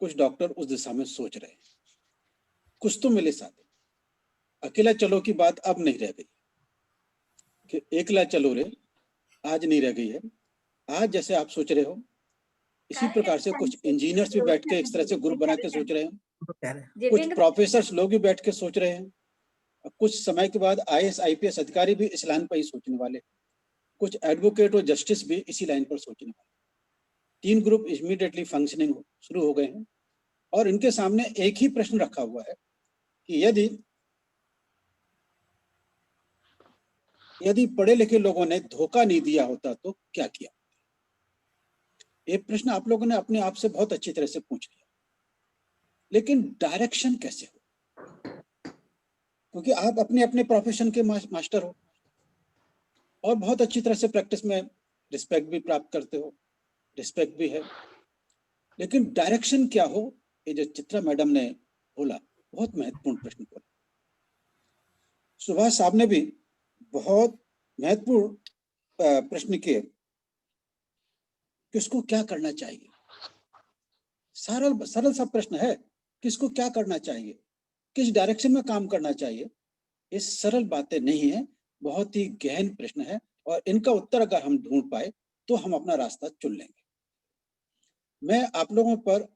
कुछ डॉक्टर उस दिशा में सोच रहे हैं, कुछ तो मिले साथ। अकेला चलो की बात अब नहीं रह गई कि एकला चलो रे, आज नहीं रह गई है। आज जैसे आप सोच रहे हो, इसी प्रकार से कुछ इंजीनियर्स भी बैठ के इस तरह से ग्रुप बना के सोच रहे हैं, कुछ प्रोफेसर्स लोग भी बैठ के सोच रहे हैं, कुछ समय के बाद IAS IPS अधिकारी भी इस लाइन पर ही सोचने वाले, कुछ एडवोकेट और जस्टिस भी इसी लाइन पर सोचने वाले। 3 ग्रुप इमीडिएटली फंक्शनिंग शुरू हो गए हैं और इनके सामने एक ही प्रश्न रखा हुआ है कि यदि पढ़े लिखे लोगों ने धोखा नहीं दिया होता तो क्या किया। ये प्रश्न आप लोगों ने अपने आप से बहुत अच्छी तरह से पूछ लिया, लेकिन डायरेक्शन कैसे हो, क्योंकि आप अपने अपने प्रोफेशन के मास्टर हो और बहुत अच्छी तरह से प्रैक्टिस में रिस्पेक्ट भी प्राप्त करते हो, रिस्पेक्ट भी है, लेकिन डायरेक्शन क्या हो, ये जो चित्रा मैडम ने बोला बहुत महत्वपूर्ण प्रश्न बोला। सुभाष साहब ने भी बहुत महत्वपूर्ण प्रश्न किए, किसको क्या करना चाहिए। सरल सा प्रश्न है, किसको क्या करना चाहिए, किस डायरेक्शन में काम करना चाहिए। ये सरल बातें नहीं है, बहुत ही गहन प्रश्न है और इनका उत्तर अगर हम ढूंढ पाए तो हम अपना रास्ता चुन लेंगे। मैं आप लोगों पर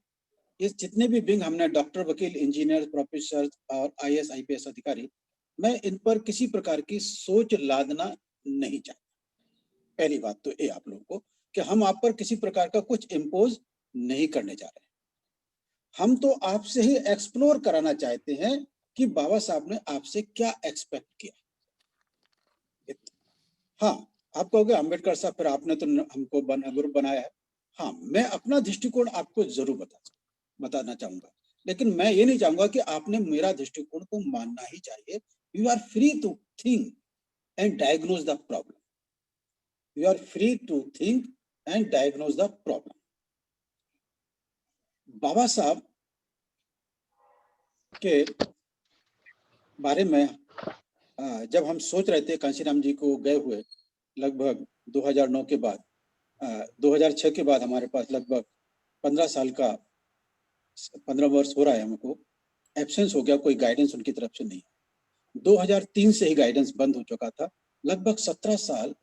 ये जितने भी विंग हमने डॉक्टर, वकील, इंजीनियर, प्रोफेसर और IAS IPS अधिकारी, मैं इन पर किसी प्रकार की सोच लादना नहीं चाहता। पहली बात तो ये आप लोगों को कि हम आप पर किसी प्रकार का कुछ इम्पोज नहीं करने जा रहे हैं। हम तो आपसे ही एक्सप्लोर कराना चाहते हैं कि बाबा साहब ने आपसे क्या एक्सपेक्ट किया। हाँ, आप कहोगे अम्बेडकर साहब फिर आपने तो हमको ग्रुप बनाया है। हाँ, मैं अपना दृष्टिकोण आपको जरूर बताना चाहूंगा, लेकिन मैं ये नहीं चाहूंगा कि आपने मेरा दृष्टिकोण को मानना ही चाहिए। You are free to think and diagnose the problem. You are free to think and diagnose the problem. Baba Saheb के बारे में जब हम सोच रहे थे, कांशीराम जी को गए हुए लगभग 2009 के बाद, 2006 के बाद हमारे पास लगभग 15 वर्ष हो रहा है, हमको एब्सेंस हो गया, कोई गाइडेंस उनकी तरफ से नहीं। 2003 से ही गाइडेंस बंद हो चुका था, लगभग 17 साल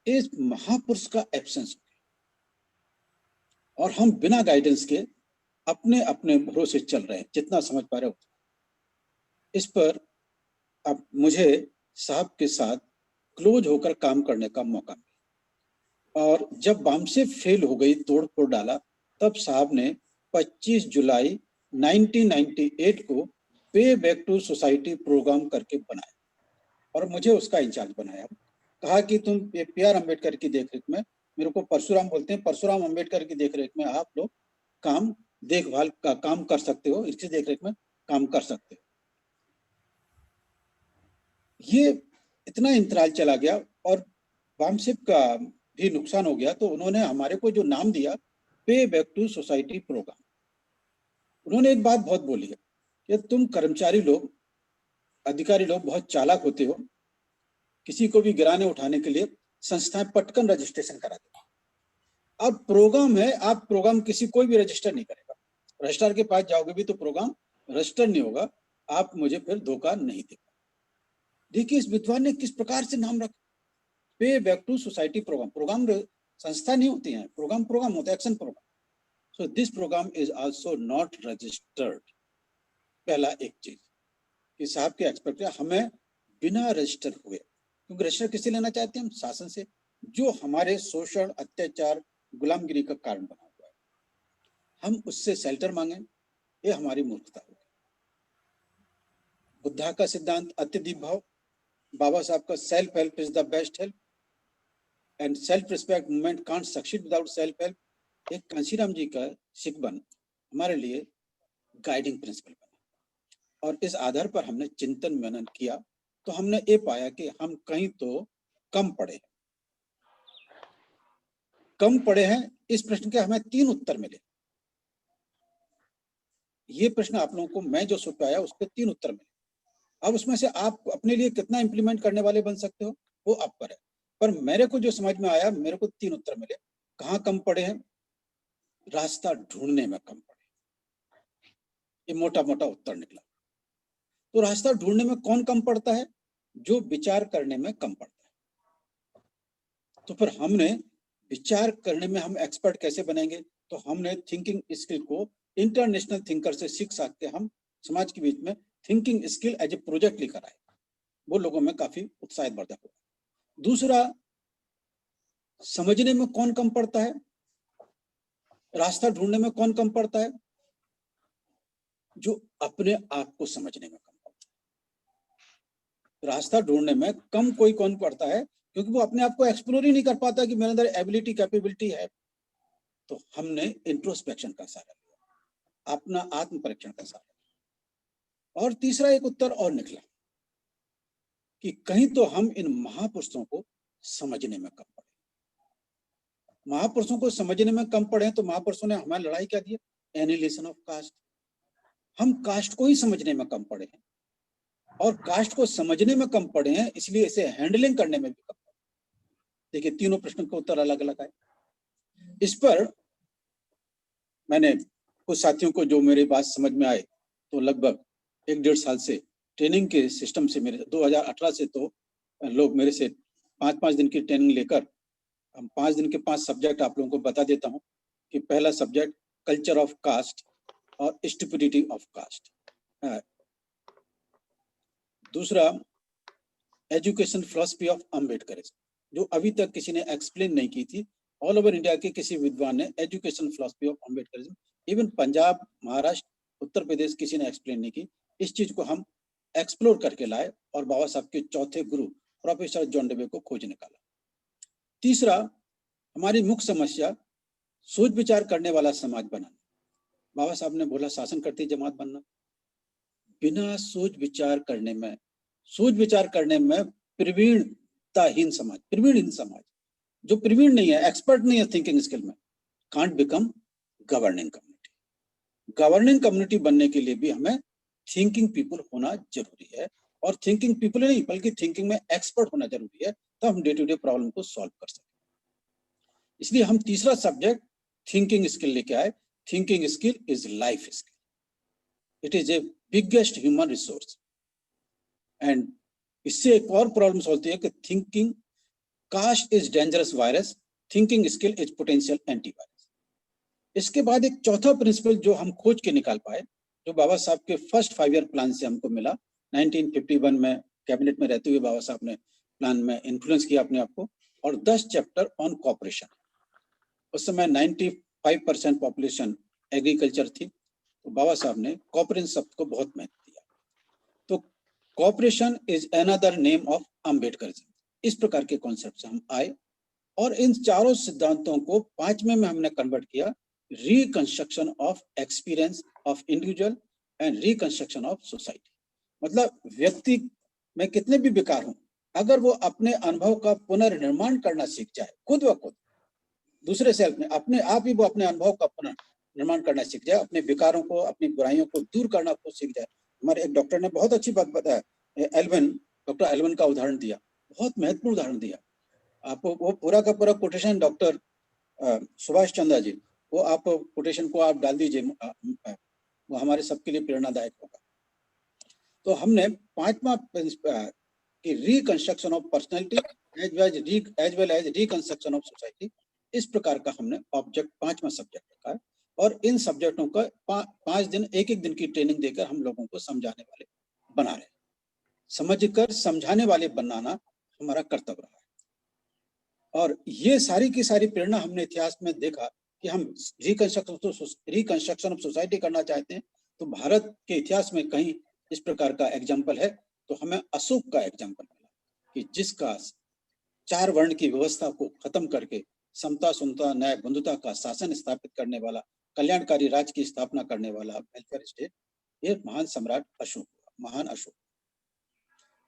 इस महापुरुष का एब्सेंस हो गया और हम बिना गाइडेंस के अपने अपने भरोसे चल रहे हैं, जितना समझ पा रहे हो। इस पर अब मुझे साहब के साथ क्लोज होकर काम करने का मौका मिला और जब बामसे फेल हो गई, तोड़ फोड़ डाला, तब साहब ने 25 जुलाई 1998 को पे बैक टू सोसाइटी प्रोग्राम करके बनाया और मुझे उसका इंचार्ज बनाया। कहा कि तुम PR अम्बेडकर की देखरेख में, मेरे को परशुराम बोलते हैं, परशुराम अम्बेडकर की देखरेख में आप लोग काम देखभाल का काम कर सकते हो, इसकी देखरेख में काम कर सकते हो। ये इतना इंतराल चला गया और वामसिप का भी नुकसान हो गया, तो उन्होंने हमारे को जो नाम दिया पे बैक टू सोसाइटी प्रोग्राम। उन्होंने एक बात बहुत बोली है कि तुम कर्मचारी लोग, अधिकारी लोग बहुत चालाक होते हो, किसी को भी गिराने उठाने के लिए संस्थाएं पटकन रजिस्ट्रेशन करा देती। अब प्रोग्राम है, आप प्रोग्राम किसी कोई भी रजिस्टर नहीं करेगा, रजिस्ट्रार के पास जाओगे भी तो प्रोग्राम रजिस्टर नहीं होगा, आप मुझे फिर धोखा नहीं देगा। देखिए इस विद्वान ने किस प्रकार से नाम रखा, pay back to society program. Program संस्था नहीं होती है, प्रोग्राम होता है action program. So this program is also not registered. पहला एक चीज कि साहब के एक्सपेक्ट हमें बिना रजिस्टर हुए, क्योंकि रजिस्टर किससे लेना चाहते हैं हम, शासन से, जो हमारे शोषण, अत्याचार, गुलामगिरी का कारण बना हुआ है। हम उससे शेल्टर मांगे, ये हमारी मूर्खता होगी। बुद्धा का सिद्धांत अत्यधिक भाव, बाबा साहब का self help is the best help and self respect movement can't succeed without self help, एक कांशीराम जी का शिकबन हमारे लिए गाइडिंग प्रिंसिपल बना और इस आधार पर हमने चिंतन मनन किया, तो हमने ये पाया कि हम कहीं तो कम पड़े हैं। इस प्रश्न के हमें 3 उत्तर मिले। ये प्रश्न आप लोगों को मैं जो सोच पाया उसके 3 उत्तर मिले। अब उसमें से आप अपने लिए कितना इंप्लीमेंट करने वाले बन सकते हो वो आप पर है, पर मेरे को जो समझ में आया, मेरे को 3 उत्तर मिले। कहाँ कम पड़े हैं, रास्ता ढूंढने में कम पड़े। ये मोटा मोटा उत्तर निकला। तो रास्ता ढूंढने में कौन कम पड़ता है? जो विचार करने में कम पड़ता है। तो फिर हमने विचार करने में हम एक्सपर्ट कैसे बनेंगे? तो हमने थिंकिंग स्किल को इंटरनेशनल थिंकर से सीख सकते, हम समाज के बीच में thinking skill as a project लेकर आए, वो लोगों में काफी उत्साहित वर्धक हुआ। दूसरा, समझने में कौन कम पड़ता है? रास्ता ढूंढने में कौन कम पड़ता है? जो अपने आप को समझने में कम पड़ता है। रास्ता ढूंढने में कम कोई कौन पड़ता है? क्योंकि वो अपने आप को एक्सप्लोर ही नहीं कर पाता कि मेरे अंदर एबिलिटी कैपेबिलिटी है। तो हमने इंट्रोस्पेक्शन का सहारा लिया, अपना आत्म परीक्षण का सहारा लिया। और तीसरा एक उत्तर और निकला कि कहीं तो हम इन महापुरुषों को समझने में कम पड़े। महापुरुषों को समझने में कम पड़े तो महापुरुषों ने हमें लड़ाई क्या दी? Annihilation of caste. हम कास्ट को ही समझने में कम पड़े हैं, और कास्ट को समझने में कम पड़े हैं, इसलिए इसे हैंडलिंग करने में भी कम पड़े। देखिए, तीनों प्रश्नों का उत्तर अलग अलग आए। इस पर मैंने कुछ साथियों को, जो मेरी बात समझ में आए, तो लगभग 1-1.5 साल से ट्रेनिंग के सिस्टम से, मेरे 2018 से तो लोग मेरे से 5-5 दिन की ट्रेनिंग लेकर, हम 5 दिन के 5 सब्जेक्ट आप लोगों को बता देता हूँ कि पहला सब्जेक्ट कल्चर ऑफ कास्ट और स्टुपिडिटी ऑफ कास्ट, दूसरा एजुकेशन फिलॉसफी ऑफ अम्बेडकरिज्म, जो अभी तक किसी ने एक्सप्लेन नहीं की थी। ऑल ओवर इंडिया के किसी विद्वान ने education philosophy of Ambedkarism, even Punjab, Maharashtra, Uttar Pradesh, किसी ने एक्सप्लेन नहीं की। इस चीज को हम एक्सप्लोर करके लाए और बाबा साहब के चौथे गुरु प्रोफेसर जॉन डेवे को खोज निकाला। तीसरा, हमारी मुख्य समस्या सोच विचार करने वाला समाज बनाना। बाबा साहब ने बोला शासन करती जमात बनना। बिना सोच विचार करने में प्रवीणताहीन समाज, प्रवीणहीन समाज, जो प्रवीण नहीं है, एक्सपर्ट नहीं है थिंकिंग स्किल में, can't become governing community. Governing community बनने के लिए भी हमें थिंकिंग पीपल होना जरूरी है, और थिंकिंग पीपल नहीं बल्कि थिंकिंग में एक्सपर्ट होना जरूरी है, तो हम डे टू डे प्रॉब्लम को सॉल्व कर सकते। इसलिए हम तीसरा सब्जेक्ट थिंकिंग स्किल लेके आए। Thinking skill is life skill, it is a biggest human resource. And इससे एक और प्रॉब्लम होती है कि thinking caste is dangerous virus, thinking skill is potential antivirus. इसके बाद एक चौथा प्रिंसिपल जो हम खोज के निकाल पाए, जो बाबा साहब के फर्स्ट 5 ईयर प्लान से हमको मिला। 1951 में कैबिनेट में रहते हुए बाबा साहब ने प्लान में इन्फ्लुएंस किया अपने आप को, और 10 चैप्टर ऑन कॉपरेशन। उस समय 95% पॉपुलेशन एग्रीकल्चर थी, तो बाबा साहब ने कॉपरेशन शब्द को बहुत महत्व दिया। तो cooperation is another name of Ambedkarism. इस प्रकार के कॉन्सेप्ट से हम आए, और इन चारों सिद्धांतों को 5वें में हमने कन्वर्ट किया, reconstruction of experience of individual and reconstruction of society. मतलब व्यक्ति में कितने भी विकार हों, अगर वो अपने अनुभव का पुनर्निर्माण करना सीख जाए, खुद व खुद, दूसरे सेल्फ में, अपने आप ही वो अपने अनुभव का पुनर्निर्माण करना सीख जाए, अपने विकारों को, अपनी बुराइयों को दूर करना खुद सीख जाए। हमारे एक डॉक्टर ने बहुत अच्छी बात बताया, डॉक्टर एल्विन का उदाहरण दिया, बहुत महत्वपूर्ण उदाहरण दिया। आपको वो पूरा का पूरा कोटेशन डॉक्टर सुभाष चंद्र जी, वो आप कोटेशन को आप डाल दीजिए, वो हमारे सबके लिए प्रेरणादायक होगा। तो हमने 5वां कि reconstruction of personality as well as reconstruction of society, इस प्रकार का हमने ऑब्जेक्ट 5वां सब्जेक्ट रखा है। और इन सब्जेक्टों का 5 दिन, एक दिन की ट्रेनिंग देकर हम लोगों को समझाने वाले बना रहे, समझकर समझाने वाले बनाना हमारा कर्तव्य रहा है। और ये सारी की सारी प्रेरणा हमने इतिहास में देखा कि हम रिकंस्ट्रक्शन ऑफ सोसाइटी करना चाहते हैं, तो भारत के इतिहास में कहीं इस प्रकार का एग्जाम्पल है, तो हमें अशोक का एग्जाम्पल मिला कि जिसका 4 वर्ण की व्यवस्था को खत्म करके समता, सुनता, न्याय, बंधुता का शासन स्थापित करने वाला, कल्याणकारी राज्य की स्थापना करने वाला, वेलफेयर स्टेट, ये महान सम्राट अशोक, महान अशोक।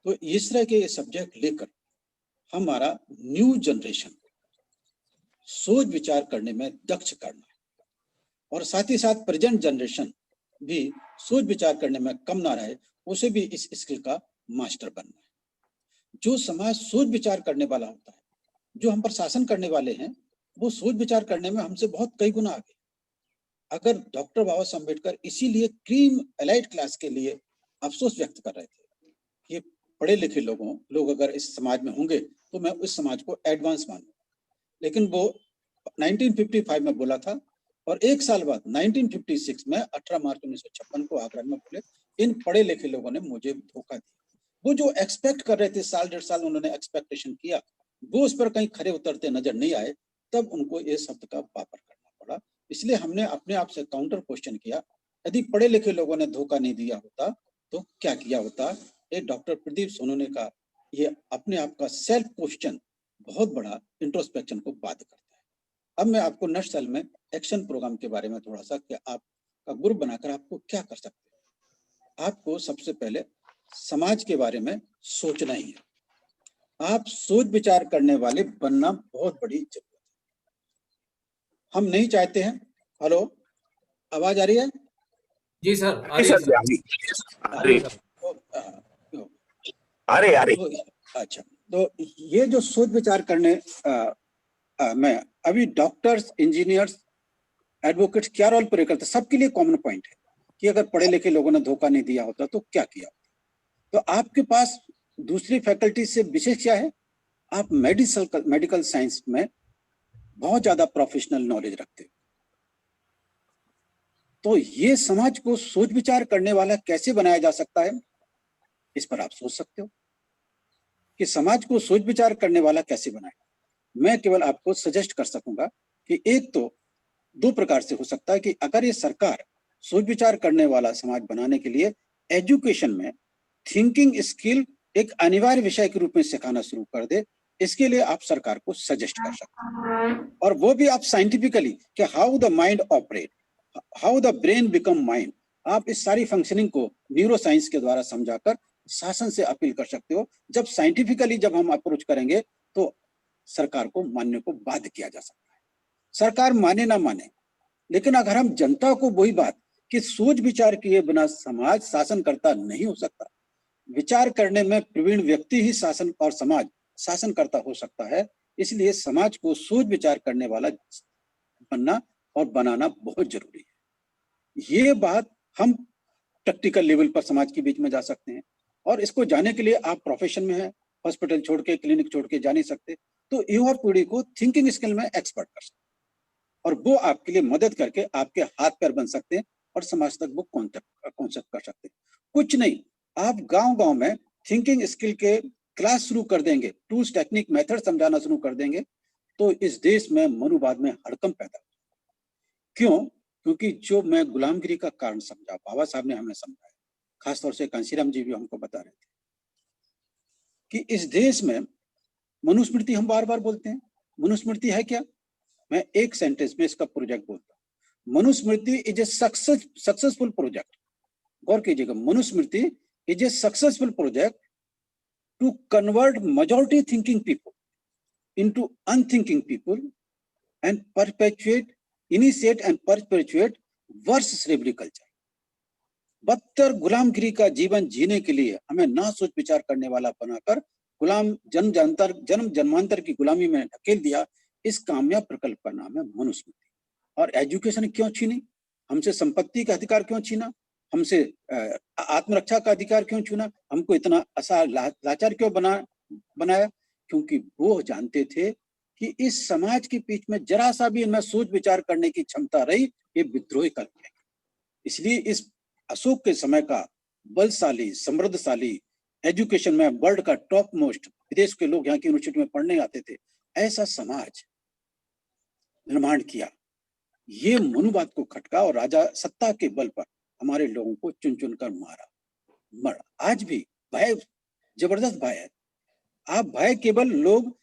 तो इस तरह के सब्जेक्ट लेकर हमारा न्यू जनरेशन सोच विचार करने में दक्ष करना है, और साथ ही साथ प्रेजेंट जनरेशन भी सोच विचार करने में कम ना रहे, उसे भी इस स्किल का मास्टर बनना है। जो समाज सोच विचार करने वाला होता है, जो हम पर शासन करने वाले हैं, वो सोच विचार करने में हमसे बहुत कई गुना आगे। अगर डॉक्टर बाबा साहब अम्बेडकर इसीलिए क्रीम एलाइट क्लास के लिए अफसोस व्यक्त कर रहे थे कि पढ़े लिखे लोग अगर इस समाज में होंगे तो मैं उस समाज को एडवांस मानूंगा, लेकिन वो 1955 में बोला था और एक साल बाद 1956 में 18 मार्च 1956 को आगरा में बोले, इन पढ़े लिखे लोगों ने मुझे धोखा दिया। वो जो एक्सपेक्ट कर रहे थे, साल डेढ़ साल उन्होंने एक्सपेक्टेशन किया, वो उस पर कहीं खरे उतरते नजर नहीं आए, तब उनको ये शब्द का वापर करना पड़ा। इसलिए हमने अपने आप से काउंटर क्वेश्चन किया, यदि पढ़े लिखे लोगों ने धोखा नहीं दिया होता तो क्या किया होता। ये डॉक्टर प्रदीप सोनू ने कहा, ये अपने आप का सेल्फ क्वेश्चन बहुत बड़ा इंट्रोस्पेक्शन को बाध्य करता है। अब मैं आपको नेक्स्ट सेल में एक्शन प्रोग्राम के बारे में थोड़ा सा, कि आपका ग्रुप बनाकर आपको क्या कर सकते हैं। आपको सबसे पहले समाज के बारे में सोचना ही है। आप सोच विचार करने वाले बनना बहुत बड़ी जरूरत है। हम नहीं चाहते हैं। हेलो, आवाज आ रही है? जी सर, आ रही है सर। अरे अच्छा, तो ये जो सोच विचार करने में अभी डॉक्टर्स, इंजीनियर्स, एडवोकेट्स क्या रोल प्ले करते हैं, सबके लिए कॉमन पॉइंट है कि अगर पढ़े लिखे लोगों ने धोखा नहीं दिया होता तो क्या किया होता। तो आपके पास दूसरी फैकल्टी से विशेष क्या है, आप मेडिकल साइंस में बहुत ज्यादा प्रोफेशनल नॉलेज रखते हो। तो ये समाज को सोच विचार करने वाला कैसे बनाया जा सकता है, इस पर आप सोच सकते हो कि समाज को सोच विचार करने वाला कैसे बनाए। मैं केवल आपको सजेस्ट कर सकूंगा कि एक तो दो प्रकार से हो सकता है कि अगर ये सरकार सोच विचार करने वाला समाज बनाने के लिए एजुकेशन में थिंकिंग स्किल एक अनिवार्य विषय के रूप में सिखाना शुरू कर दे, इसके लिए आप सरकार को सजेस्ट कर सकते हैं। और वो भी आप साइंटिफिकली कि how the mind operate, how the brain become mind, आप इस सारी फंक्शनिंग को न्यूरो साइंस के द्वारा समझाकर शासन से अपील कर सकते हो। जब साइंटिफिकली जब हम अप्रोच करेंगे तो सरकार को मानने को बाध्य किया जा सकता है। सरकार माने ना माने, लेकिन अगर हम जनता को वही बात कि सोच विचार किए बिना समाज शासनकर्ता नहीं हो सकता, विचार करने में प्रवीण व्यक्ति ही शासन और समाज शासनकर्ता हो सकता है। इसलिए समाज को सोच विचार करने वाला बनना और बनाना बहुत जरूरी है। ये बात हम प्रैक्टिकल लेवल पर समाज के बीच में जा सकते हैं, और इसको जाने के लिए आप प्रोफेशन में हैं, हॉस्पिटल छोड़ के, क्लिनिक छोड़ के जा नहीं सकते, तो युवा पीढ़ी को थिंकिंग स्किल में एक्सपर्ट कर सकते हैं और वो आपके लिए मदद करके आपके हाथ पैर बन सकते हैं और समाज तक वो कॉन्सेप्ट कर सकते हैं। कुछ नहीं, आप गांव-गांव में थिंकिंग स्किल के क्लास शुरू कर देंगे, टूल्स, टेक्निक, मेथड समझाना शुरू कर देंगे, तो इस देश में मनुवाद में हड़कंप पैदा होगा। क्यों? क्योंकि जो मैं गुलामगिरी का कारण समझा, बाबा साहब ने हमें समझाया, खासतौर से कांशीराम जी भी हमको बता रहे थे कि इस देश में मनुस्मृति, हम बार बार बोलते हैं, मनुस्मृति है क्या? मैं एक सेंटेंस में इसका प्रोजेक्ट बोलता हूँ। Manusmriti is a successful project. गौर कीजिएगा, Manusmriti is a successful project to convert majority thinking people into unthinking people and initiate and perpetuate worse slavery culture। बदतर गुलामगिरी का जीवन जीने के लिए हमें ना सोच विचार करने वाला बनाकर गुलाम जन्म जन्मांतर की गुलामी में ढकेल दिया। इस कामयाब प्रकल्प का नाम है मनुस्मृति। और एजुकेशन क्यों छीनी? हमसे संपत्ति का अधिकार क्यों छीना? हमसे आत्मरक्षा का अधिकार क्यों छीना? हमको इतना लाचार क्यों बनाया? क्योंकि वो जानते थे कि इस समाज के बीच में जरा सा भी इनमें सोच विचार करने की क्षमता रही, ये विद्रोही कर लेंगे। इसलिए इस अशोक के समय का बलशाली, समृद्धशाली, एजुकेशन में वर्ल्ड का टॉप मोस्ट, विदेश के लोग यहाँ की यूनिवर्सिटी में पढ़ने आते थे, ऐसा समाज निर्माण किया। ये मनुवाद को खटका और राजा सत्ता के बल पर हमारे लोगों को चुन चुन कर मरा। आज भी भय, जबरदस्त भय है। आप भय, केवल लोग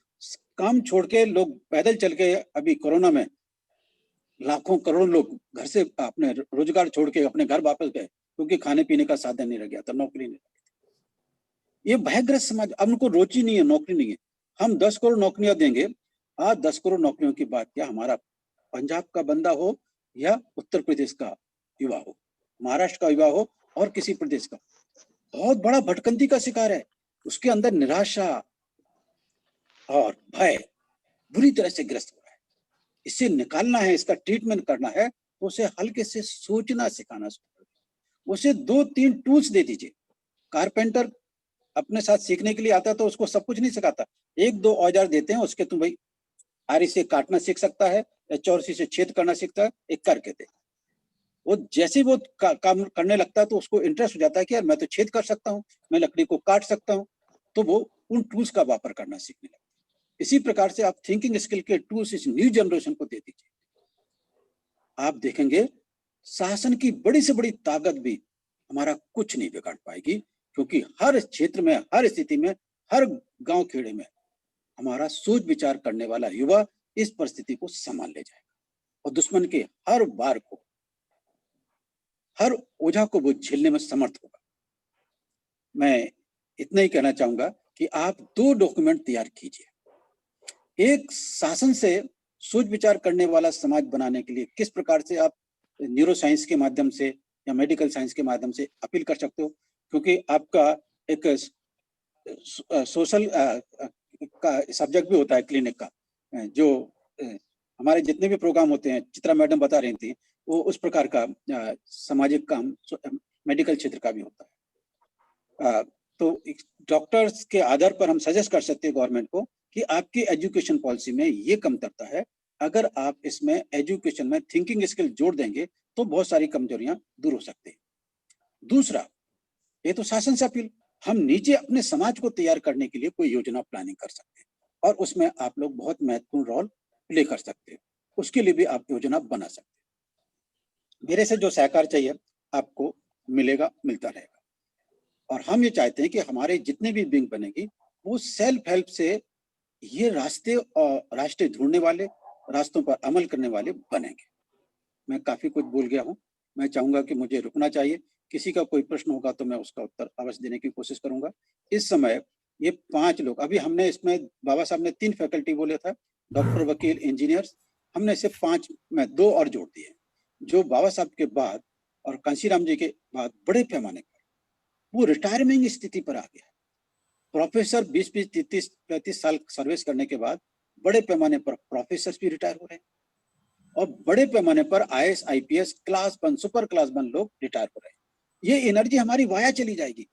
काम छोड़ के, लोग पैदल चल के, अभी कोरोना में लाखों करोड़ों लोग घर से अपने रोजगार छोड़ के अपने घर वापस गए क्योंकि खाने पीने का साधन नहीं रह गया था, नौकरी नहीं रही। ये भयग्रस्त समाज, अब उनको रोजी नहीं है, नौकरी नहीं है। हम 10 करोड़ नौकरियां देंगे। आज 10 करोड़ नौकरियों की बात क्या, हमारा पंजाब का बंदा हो या उत्तर प्रदेश का युवा हो, महाराष्ट्र का युवा हो और किसी प्रदेश का, बहुत बड़ा भटकंती का शिकार है। उसके अंदर निराशा और भय बुरी तरह से ग्रस्त हो रहा है। इससे निकालना है, इसका ट्रीटमेंट करना है, उसे हल्के से सोचना सिखाना शुरू कर दीजिए। उसे 2-3 टूल्स दे दीजिए। कारपेंटर अपने साथ सीखने के लिए आता है तो उसको सब कुछ नहीं सिखाता। 1-2 औजार देते हैं, उसके तुम भाई आरी से काटना सीख सकता है या चौरसी से छेद करना सीखता है, एक करके दे। वो जैसे ही वो काम करने लगता है तो उसको इंटरेस्ट हो जाता है कि यार मैं तो छेद कर सकता हूँ, मैं लकड़ी को काट सकता हूँ, तो वो उन टूल्स का वापर करना सीखने लगता है। इसी प्रकार से आप थिंकिंग स्किल के टूल्स इस न्यू जनरेशन को दे दीजिए। आप देखेंगे शासन की बड़ी से बड़ी ताकत भी हमारा कुछ नहीं बिगाड़ पाएगी, क्योंकि हर क्षेत्र में, हर स्थिति में, हर गांव खेड़े में हमारा सोच विचार करने वाला युवा इस परिस्थिति को संभाल ले जाएगा और दुश्मन के हर वार को, हर ओझा को वो झेलने में समर्थ होगा। मैं इतना ही कहना चाहूंगा कि आप 2 डॉक्यूमेंट तैयार कीजिए। एक शासन से सोच विचार करने वाला समाज बनाने के लिए किस प्रकार से आप न्यूरो साइंस के माध्यम से या मेडिकल साइंस के माध्यम से अपील कर सकते हो, क्योंकि आपका एक सोशल का सब्जेक्ट भी होता है क्लिनिक का, जो हमारे जितने भी प्रोग्राम होते हैं, चित्रा मैडम बता रही थी, वो उस प्रकार का सामाजिक काम मेडिकल क्षेत्र का भी होता है। तो डॉक्टर्स के आधार पर हम सजेस्ट कर सकते हैं गवर्नमेंट को कि आपकी एजुकेशन पॉलिसी में ये कमतरता है, अगर आप इसमें एजुकेशन में थिंकिंग स्किल जोड़ देंगे तो बहुत सारी कमजोरियां दूर हो सकती है। दूसरा, ये तो शासन से अपील, हम नीचे अपने समाज को तैयार करने के लिए कोई योजना प्लानिंग कर सकते हैं और उसमें आप लोग बहुत महत्वपूर्ण रोल प्ले कर सकते हैं। उसके लिए भी आप योजना बना सकते हैं। मेरे से जो सहकार चाहिए आपको मिलेगा, मिलता रहेगा। और हम ये चाहते हैं कि हमारे जितने भी विंग बनेगी वो सेल्फ हेल्प से ये रास्ते और रास्ते ढूंढने वाले, रास्तों पर अमल करने वाले बनेंगे। मैं काफी कुछ भूल गया हूँ, मैं चाहूंगा कि मुझे रुकना चाहिए। किसी का कोई प्रश्न होगा तो मैं उसका उत्तर अवश्य देने की कोशिश करूंगा। इस समय ये 5 लोग, अभी हमने इसमें बाबा साहब ने 3 फैकल्टी बोले था, डॉक्टर, वकील, इंजीनियर्स, हमने इसे 5 में 2 और जोड़ दिए, जो बाबा साहब के बाद और कांशीराम जी के बाद बड़े पैमाने पर वो रिटायरमेंट स्थिति पर आ गया। प्रोफेसर 20-20, 33-35 साल सर्विस करने के बाद बड़े पैमाने पर प्रोफेसर भी रिटायर हो रहे हैं और बड़े पैमाने पर IAS, IPS, class 1, super class 1 लोग रिटायर हो रहे हैं। ये एनर्जी हमारी वाया चली जाएगी।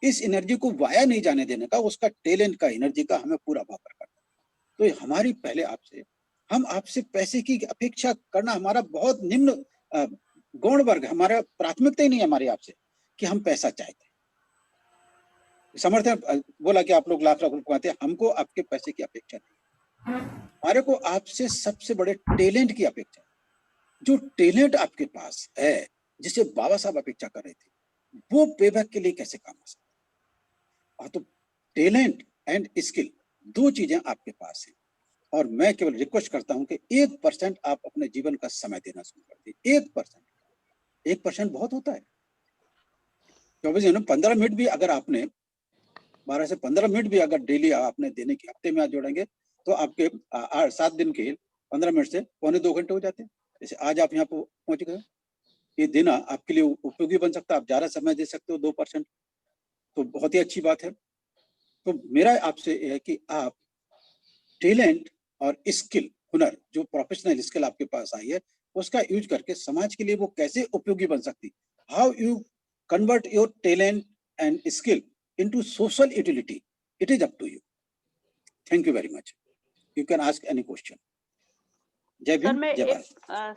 इस एनर्जी को वाया नहीं जाने देने का, उसका टैलेंट का, एनर्जी का हमें पूरा वापर करना है। तो हमारी पहले आपसे, हम आपसे पैसे की अपेक्षा करना हमारा बहुत निम्न गौण वर्ग, हमारा प्राथमिकता ही नहीं है हमारी आपसे कि हम पैसा चाहते हैं। समर्थ बोला कि आप लोग लाख लाख रुपए कमाते हैं, हमको आपके पैसे की अपेक्षा नहीं, हमारे को आपसे सबसे बड़े टैलेंट की अपेक्षा है। जो टैलेंट आपके पास है, जिसे बाबा साहब अपेक्षा कर रहे थे, वो पेबैक के लिए कैसे काम आ सकता है। तो टैलेंट एंड स्किल 2 चीजें आपके पास हैं और मैं केवल रिक्वेस्ट करता हूं कि 1% आप अपने जीवन का समय देना शुरू कर दीजिए। 1% बहुत होता है। 15 मिनट भी अगर आपने 12 से 15 मिनट भी अगर डेली आपने देने की, हफ्ते में आज जोड़ेंगे तो आपके 7 दिन के 15 मिनट से पौने 2 घंटे हो जाते हैं। जैसे आज आप यहाँ पहुंच गए, ये दिन आपके लिए उपयोगी बन सकता है, आप ज्यादा समय दे सकते हो 2%, तो बहुत ही अच्छी बात है। तो मेरा आपसे यह है कि आप टैलेंट और स्किल, हुनर, जो प्रोफेशनल स्किल आपके पास आई है, उसका यूज करके समाज के लिए वो कैसे उपयोगी बन सकती, how you convert your talent and skill into social utility, it is up to you. Thank you very much. You can ask any question. जय सर भीम, मैं जय एक भारत।